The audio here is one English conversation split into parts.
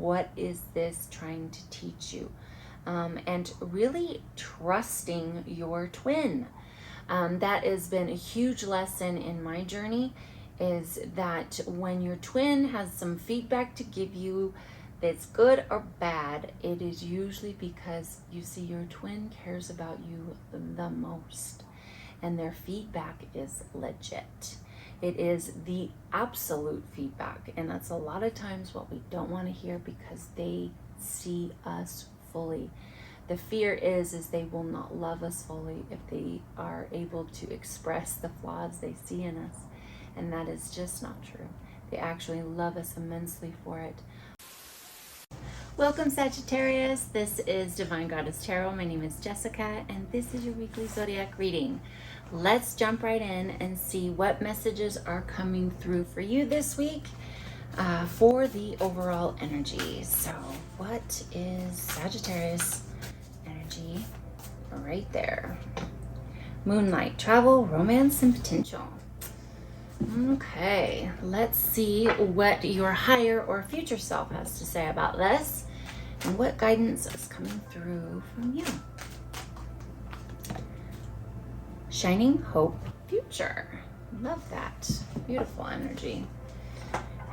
what is this trying to teach you? And really trusting your twin. That has been a huge lesson in my journey, is that when your twin has some feedback to give you that's good or bad, it is usually because you see your twin cares about you the most, and their feedback is legit. It is the absolute feedback, and that's a lot of times what we don't want to hear, because they see us fully. The fear is they will not love us fully if they are able to express the flaws they see in us, and that is just not true. They actually love us immensely for it. Welcome, Sagittarius. This is Divine Goddess Tarot. My name is Jessica, and this is your weekly zodiac reading. Let's jump right in and see what messages are coming through for you this week for the overall energy. So what is Sagittarius energy right there? Moonlight, travel, romance, and potential. Okay, let's see what your higher or future self has to say about this, and what guidance is coming through from you. Shining Hope Future. Love that. Beautiful energy.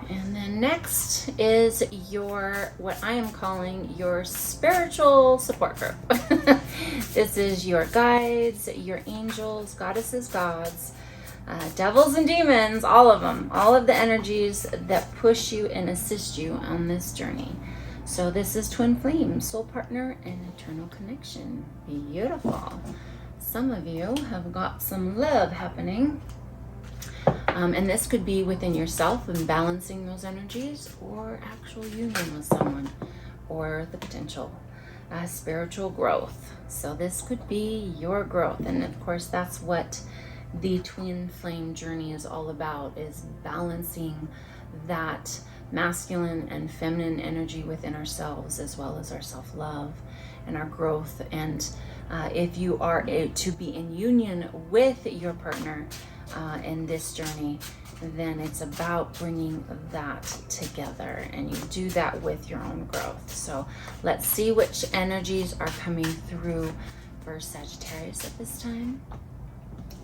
And then next is your, what I am calling your spiritual support group. This is your guides, your angels, goddesses, gods, devils and demons, all of them, all of the energies that push you and assist you on this journey. So this is twin flame, soul partner, and eternal connection. Beautiful. Some of you have got some love happening. And this could be within yourself and balancing those energies, or actual union with someone, or the potential spiritual growth. So this could be your growth. And of course, that's what the twin flame journey is all about, is balancing that masculine and feminine energy within ourselves, as well as our self-love and our growth. And if you are to be in union with your partner in this journey, then it's about bringing that together, and you do that with your own growth. So let's see which energies are coming through for Sagittarius at this time.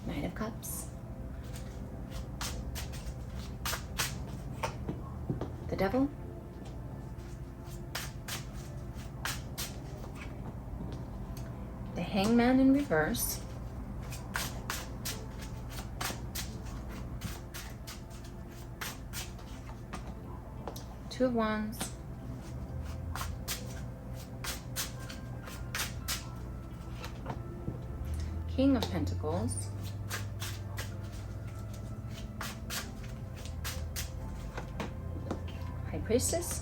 Knight of Cups, the Devil, the Hangman in reverse, Two of Wands, King of Pentacles, High Priestess,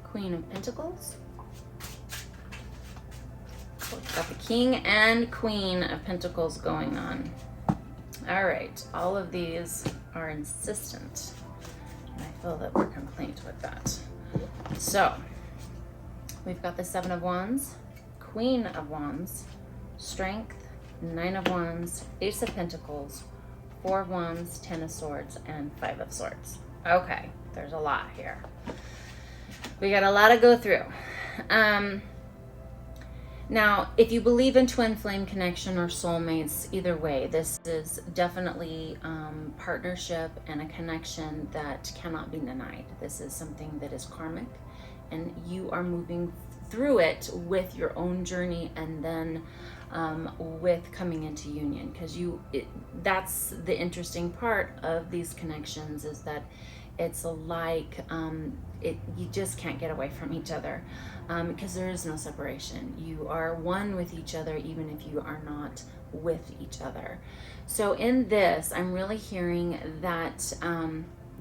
Queen of Pentacles. So we've got the King and Queen of Pentacles going on. All right, all of these are insistent, and I feel that we're complete with that. So we've got the Seven of Wands, Queen of Wands, Strength, Nine of Wands, Ace of Pentacles, Four of Wands, Ten of Swords, and Five of Swords. Okay, there's a lot here. We got a lot to go through. Now, if you believe in twin flame connection or soulmates, either way, this is definitely partnership and a connection that cannot be denied. This is something that is karmic, and you are moving through it with your own journey, and then with coming into union, because that's the interesting part of these connections, is that it's like you just can't get away from each other, because there is no separation. You are one with each other, even if you are not with each other. So in this, I'm really hearing that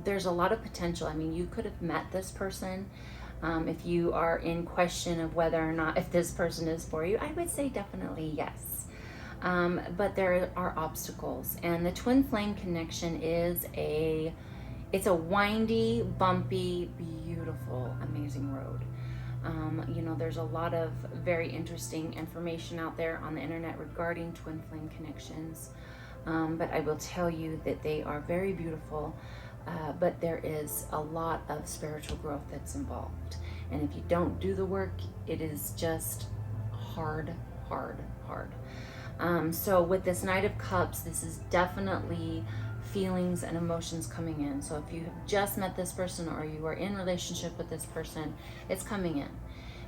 there's a lot of potential. I mean, you could have met this person. If you are in question of whether or not if this person is for you, I would say definitely yes. But there are obstacles, and the twin flame connection is it's a windy, bumpy, beautiful, amazing road. There's a lot of very interesting information out there on the internet regarding twin flame connections. But I will tell you that they are very beautiful. but there is a lot of spiritual growth that's involved. And if you don't do the work, it is just hard, hard, hard. So with this Knight of Cups, this is definitely feelings and emotions coming in. So if you have just met this person or you are in relationship with this person, it's coming in.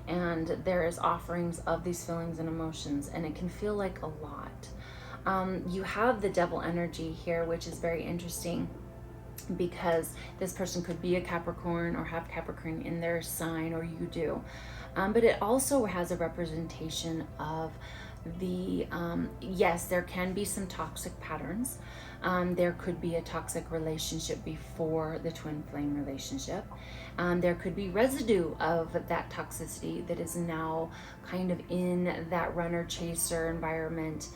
And there is offerings of these feelings and emotions, and it can feel like a lot. You have the Devil energy here, which is very interesting, because this person could be a Capricorn or have Capricorn in their sign, or you do. But it also has a representation of the, yes, there can be some toxic patterns. There could be a toxic relationship before the twin flame relationship. There could be residue of that toxicity that is now kind of in that runner chaser environment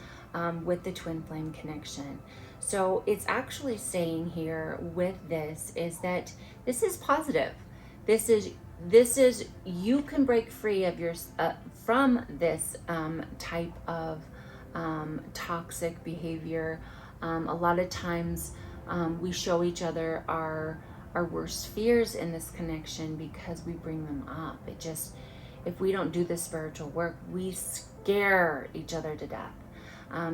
with the twin flame connection. So it's actually saying here with this is that this is positive. This is you can break free of your from this type of toxic behavior. A lot of times we show each other our worst fears in this connection because we bring them up. It just, if we don't do the spiritual work, we scare each other to death.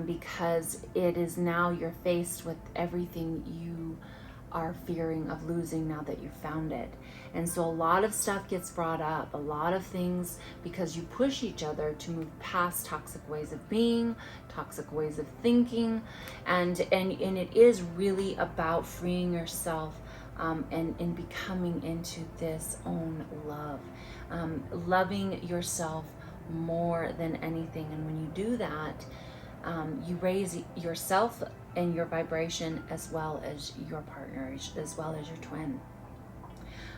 Because it is now you're faced with everything you are fearing of losing now that you found it. And so a lot of stuff gets brought up, a lot of things, because you push each other to move past toxic ways of being, toxic ways of thinking, and it is really about freeing yourself and becoming into this own love, loving yourself more than anything. And when you do that, you raise yourself and your vibration, as well as your partner, as well as your twin.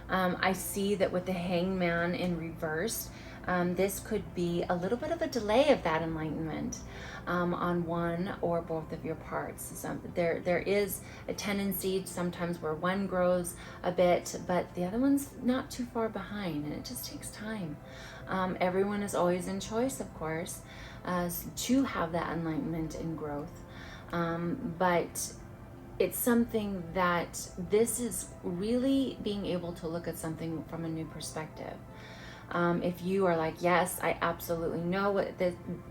I see that with the Hangman in reverse, this could be a little bit of a delay of that enlightenment on one or both of your parts. There is a tendency sometimes where one grows a bit, but the other one's not too far behind, and it just takes time. Everyone is always in choice, of course, to have that enlightenment and growth. But it's something that this is really being able to look at something from a new perspective. If you are like, yes, I absolutely know what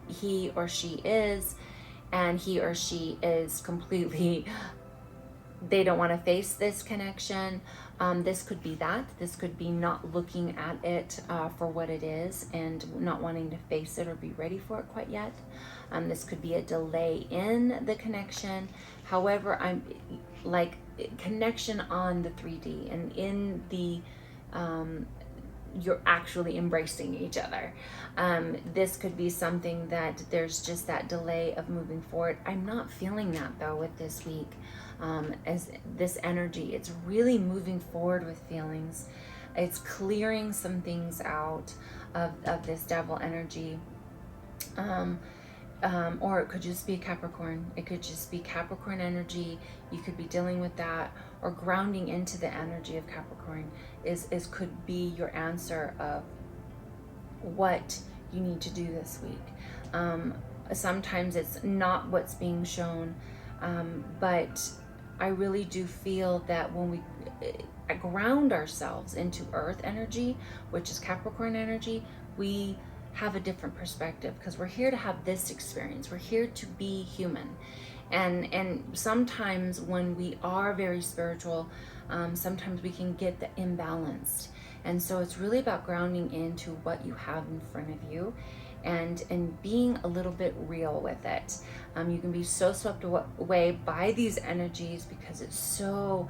he or she is, and he or she is completely, they don't want to face this connection. This could be that. This could be not looking at it for what it is and not wanting to face it or be ready for it quite yet. This could be a delay in the connection. However, I'm like connection on the 3D and in the you're actually embracing each other. This could be something that there's just that delay of moving forward. I'm not feeling that though with this week. As this energy, it's really moving forward with feelings. It's clearing some things out of this Devil energy. Or it could just be Capricorn. It could just be Capricorn energy. You could be dealing with that, or grounding into the energy of Capricorn is could be your answer of what you need to do this week. Sometimes it's not what's being shown, but I really do feel that when we ground ourselves into Earth energy, which is Capricorn energy, we have a different perspective, because we're here to have this experience. We're here to be human. And sometimes when we are very spiritual, sometimes we can get the imbalanced. And so it's really about grounding into what you have in front of you and being a little bit real with it. You can be so swept away by these energies because it's so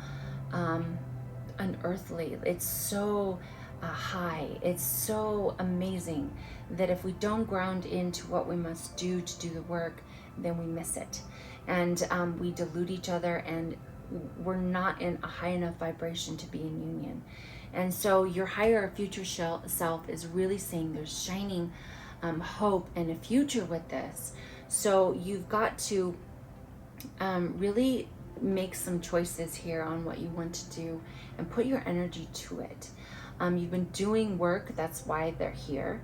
unearthly. It's so high. It's so amazing that if we don't ground into what we must do to do the work, then we miss it. And we dilute each other, and we're not in a high enough vibration to be in union. And so your higher future self is really saying there's shining hope and a future with this. So you've got to really make some choices here on what you want to do and put your energy to it. You've been doing work, that's why they're here.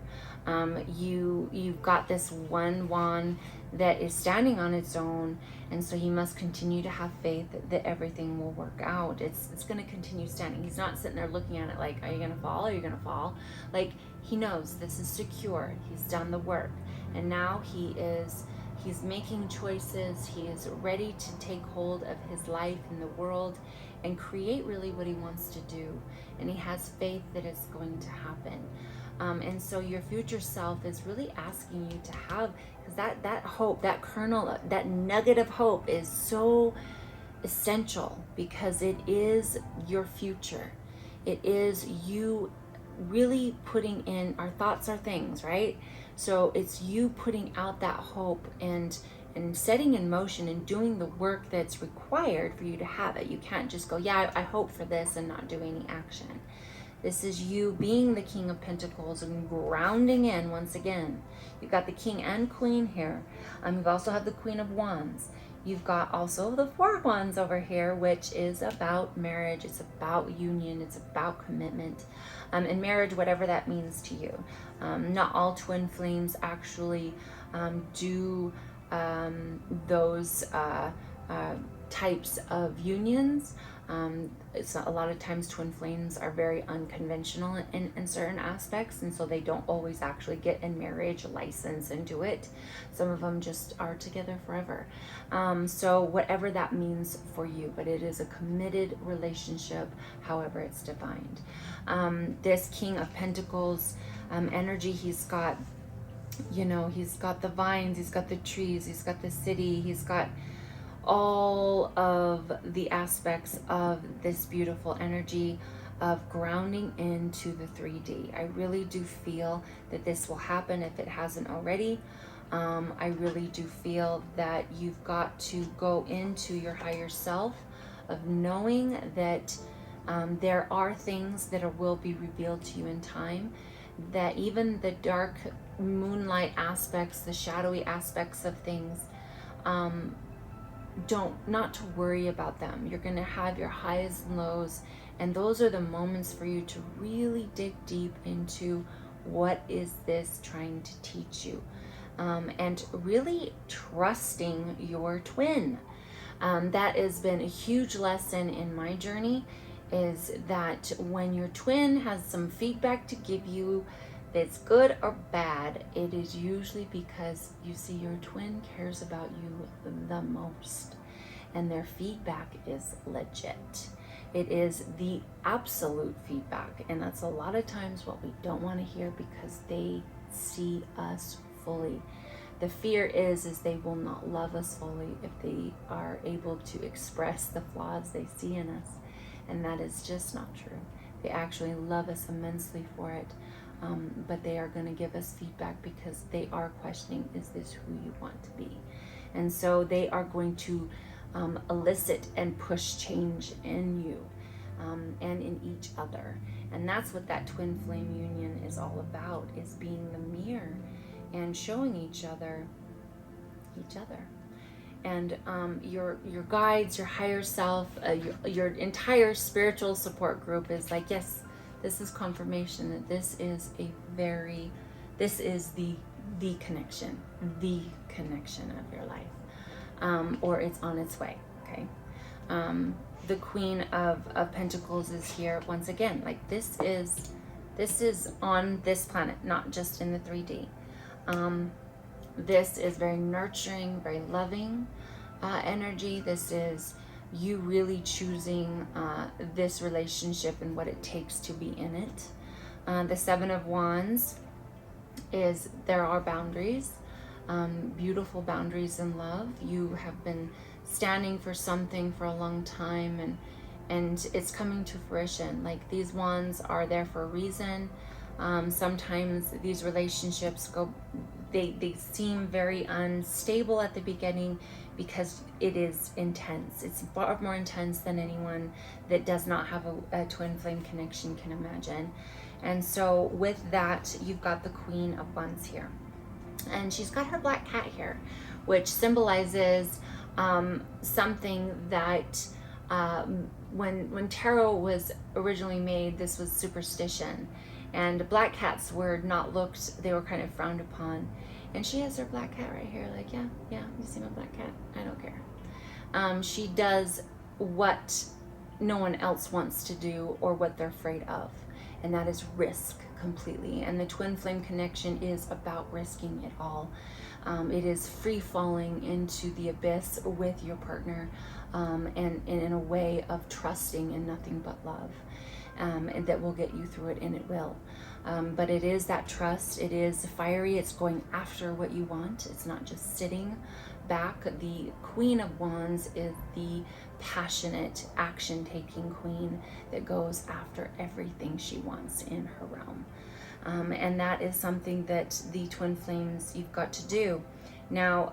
You've got this one wand that is standing on its own, and so he must continue to have faith that everything will work out. It's going to continue standing. He's not sitting there looking at it like, are you going to fall? Are you going to fall? Like, he knows this is secure. He's done the work, and now he's making choices. He is ready to take hold of his life in the world and create really what he wants to do, and he has faith that it's going to happen. And so your future self is really asking you to have, because that hope, that kernel, that nugget of hope is so essential, because it is your future. It is you really putting in, our thoughts are things, right? So it's you putting out that hope and setting in motion and doing the work that's required for you to have it. You can't just go, yeah, I hope for this, and not do any action. This is you being the King of Pentacles and grounding in once again. You've got the King and Queen here. You've also have the Queen of Wands. You've got also the Four of Wands over here, which is about marriage. It's about union. It's about commitment. And marriage, whatever that means to you. Not all twin flames actually do those types of unions. It's not, a lot of times twin flames are very unconventional in certain aspects, and so they don't always actually get in marriage license and do it. Some of them just are together forever. So whatever that means for you, but it is a committed relationship, however it's defined. This King of Pentacles energy, he's got, you know, he's got the vines, he's got the trees, he's got the city, he's got all of the aspects of this beautiful energy of grounding into the 3D. I really do feel that this will happen if it hasn't already. I really do feel that you've got to go into your higher self of knowing that there are things that will be revealed to you in time, that even the dark moonlight aspects, the shadowy aspects of things, not to worry about them. You're going to have your highs and lows, and those are the moments for you to really dig deep into what is this trying to teach you, and really trusting your twin. That has been a huge lesson in my journey, is that when your twin has some feedback to give you that's good or bad, it is usually because you see your twin cares about you the most, and their feedback is legit. It is the absolute feedback, and that's a lot of times what we don't want to hear, because they see us fully. The fear is they will not love us fully if they are able to express the flaws they see in us, and that is just not true. They actually love us immensely for it. But they are going to give us feedback because they are questioning, is this who you want to be? And so they are going to elicit and push change in you and in each other. And that's what that twin flame union is all about, is being the mirror and showing each other. And your guides, your higher self, your entire spiritual support group is like, yes, this is confirmation that this is the connection of your life, or it's on its way. Okay. The Queen of Pentacles is here once again. Like, this is on this planet, not just in the 3D. This is very nurturing, very loving energy. This is you really choosing this relationship and what it takes to be in it. The Seven of Wands is, there are boundaries, beautiful boundaries in love. You have been standing for something for a long time, and it's coming to fruition. Like, these wands are there for a reason. Sometimes these relationships they seem very unstable at the beginning, because it is intense. It's far more intense than anyone that does not have a twin flame connection can imagine. And so with that, you've got the Queen of Wands here, and she's got her black cat here, which symbolizes something that when tarot was originally made, this was superstition, and black cats were not looked, they were kind of frowned upon. And she has her black cat right here. Like, yeah, you see my black cat? I don't care. She does what no one else wants to do or what they're afraid of. And that is risk completely. And the twin flame connection is about risking it all. It is free falling into the abyss with your partner, and in a way of trusting in nothing but love. And that will get you through it, and it will. But it is that trust. It is fiery. It's going after what you want. It's not just sitting back. The Queen of Wands is the passionate, action-taking queen that goes after everything she wants in her realm. And that is something that the twin flames, you've got to do. Now,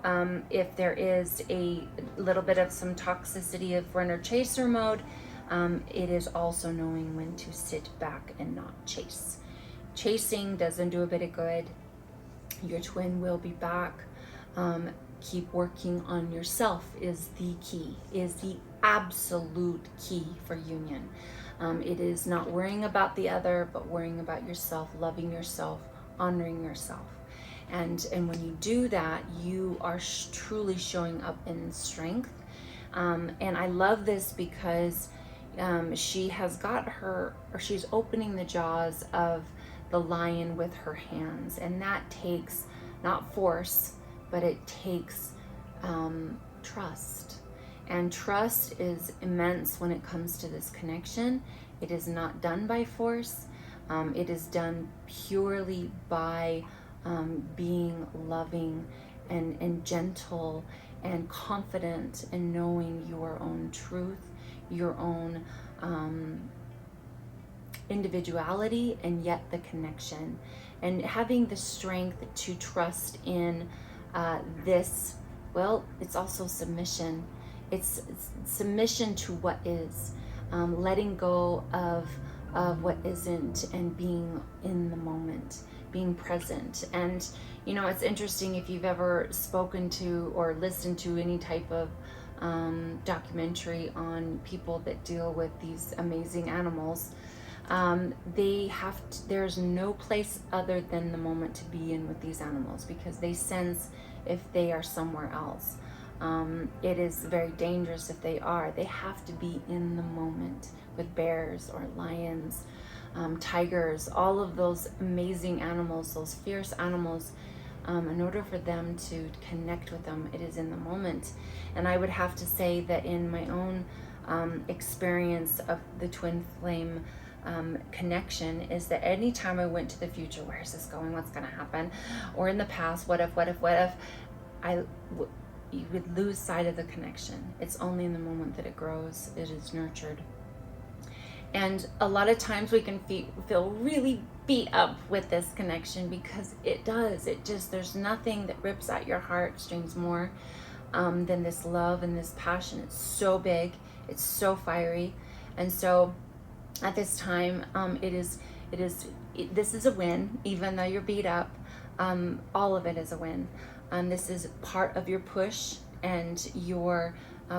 if there is a little bit of some toxicity of runner chaser mode, it is also knowing when to sit back and not chase. Chasing doesn't do a bit of good. Your twin will be back. Keep working on yourself is the key, is the absolute key for union. It is not worrying about the other, but worrying about yourself, loving yourself, honoring yourself. And when you do that, you are truly showing up in strength. And I love this because she has got her, or she's opening the jaws of the lion with her hands. And that takes not force, but it takes trust. And trust is immense when it comes to this connection. It is not done by force. It is done purely by being loving and gentle and confident in knowing your own truth, your own individuality, and yet the connection. And having the strength to trust in this, well, it's also submission. It's submission to what is, letting go of what isn't, and being in the moment, being present. And you know, it's interesting, if you've ever spoken to or listened to any type of documentary on people that deal with these amazing animals, they have to, there's no place other than the moment to be in with these animals, because they sense if they are somewhere else. It is very dangerous if they are. They have to be in the moment with bears or lions, tigers, all of those amazing animals, those fierce animals. In order for them to connect with them, it is in the moment. And I would have to say that in my own experience of the twin flame connection, is that anytime I went to the future, where is this going, what's going to happen, or in the past, what if, you would lose sight of the connection. It's only in the moment that it grows, it is nurtured. And a lot of times we can feel really beat up with this connection, because it does. There's nothing that rips at your heartstrings more than this love and this passion. It's so big, it's so fiery. And so at this time, this is a win, even though you're beat up. All of it is a win. This is part of your push and your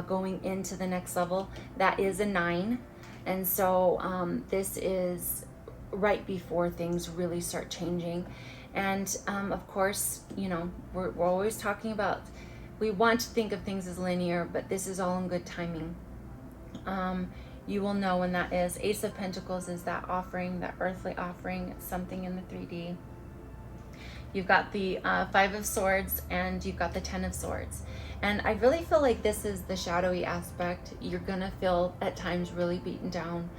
going into the next level. That is a 9. And so this is right before things really start changing. And of course, you know, we're always talking about, we want to think of things as linear, but this is all in good timing. You will know when that is. Ace of Pentacles is that offering, that earthly offering, something in the 3D. You've got the 5 of Swords, and you've got the 10 of Swords. And I really feel like this is the shadowy aspect. You're gonna feel at times really beaten down.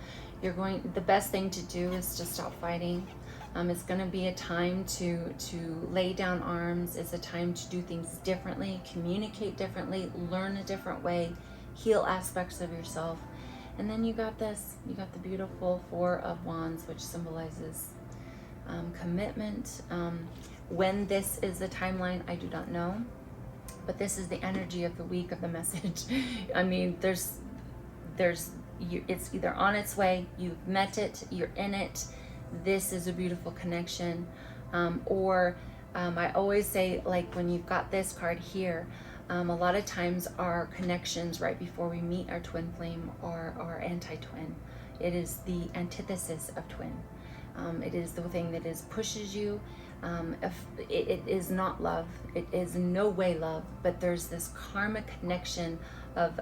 The best thing to do is to stop fighting. It's gonna be a time to lay down arms. It's a time to do things differently, communicate differently, learn a different way, heal aspects of yourself. And then you got this, you got the beautiful 4 of Wands, which symbolizes commitment. When this is the timeline, I do not know, but this is the energy of the week of the message. I mean, it's either on its way, you've met it, you're in it, this is a beautiful connection, or I always say, like, when you've got this card here, a lot of times our connections right before we meet our twin flame are anti-twin. It is the antithesis of twin. It is the thing that pushes you. If it is not love, it is no way love, but there's this karmic connection of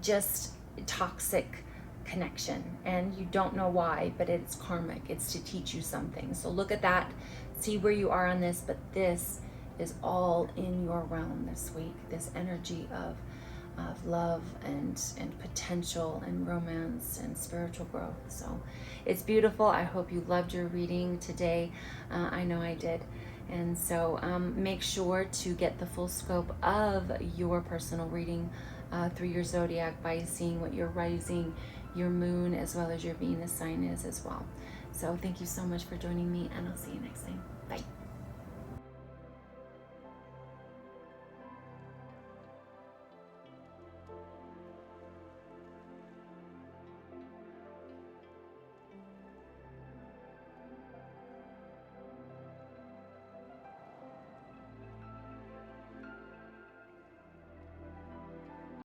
just toxic connection, and you don't know why, but it's karmic. It's to teach you something. So look at that, see where you are on this, but this is all in your realm this week, this energy of love and potential and romance and spiritual growth. So it's beautiful. I hope you loved your reading today. I know I did. And so make sure to get the full scope of your personal reading through your zodiac by seeing what your rising, your moon, as well as your Venus sign is as well. So thank you so much for joining me, and I'll see you next time.